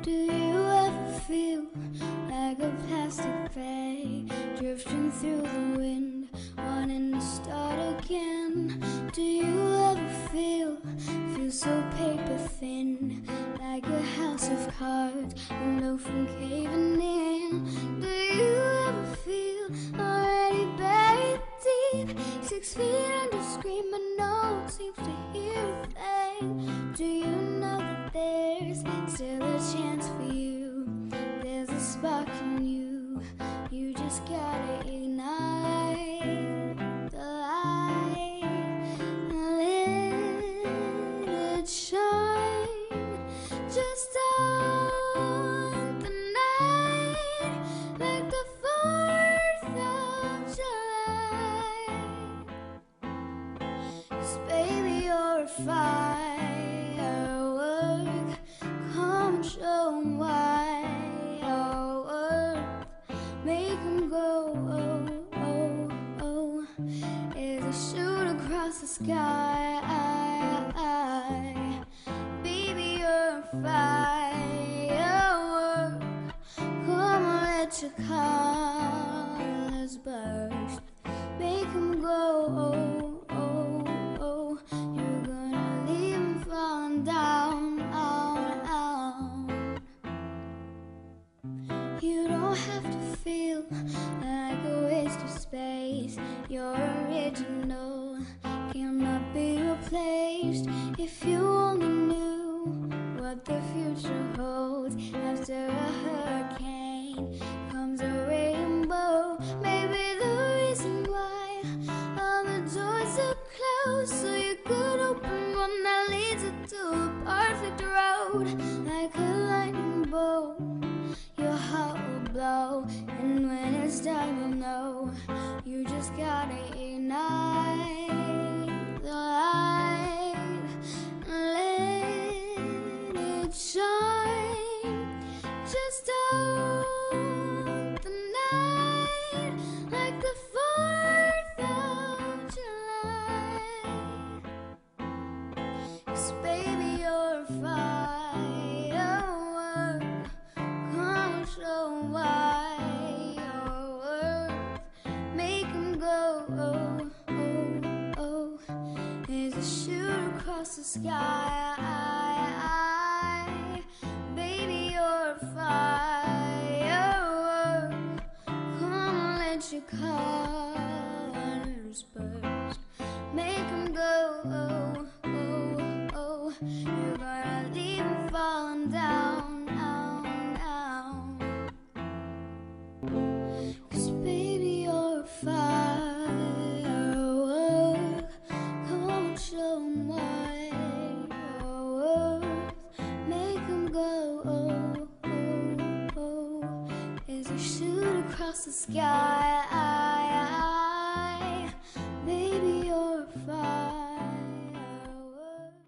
Do you ever feel like a plastic bag drifting through the wind, wanting to start again? Do you ever feel so paper thin, like a house of cards, no from caving in? Do you ever feel already buried deep, 6 feet under, screaming, no one seems to hear a thing? Do you know that there's still a chance for you? There's a spark in you, you just gotta ignite the light and let it shine just on the night, like the 4th of July. 'Cause baby, you're a firework, come and show 'em why you're worth. Make 'em go, oh, oh, oh, as I shoot across the sky. Baby, you're a firework, come on, let your colors burst. Make 'em go, oh, oh, oh, you're gonna leave 'em falling down, down. You don't have to feel like a waste of space. You're original, cannot be replaced. If you only knew what the future holds, after a hurricane comes a rainbow. Maybe the reason why all the doors are closed, so you could open one that leads you to a perfect road. Like a lightning bolt, your heart will blow, and when it's done you'll know you just gotta ignite the light and let it shine just on the night, like the 4th of July. 'Cause baby, you're a firework, come show 'em why you're worth. Make 'em go, oh, oh, oh, as I shoot across the sky. Baby, you're a firework, come on, let your colors burst. Make 'em go, oh, oh, oh, you're gonna leave 'em falling down, down, down. 'Cause baby, you're a firework, come on, show 'em why you're worth. Make 'em go, oh, oh, oh, as you shoot across the sky.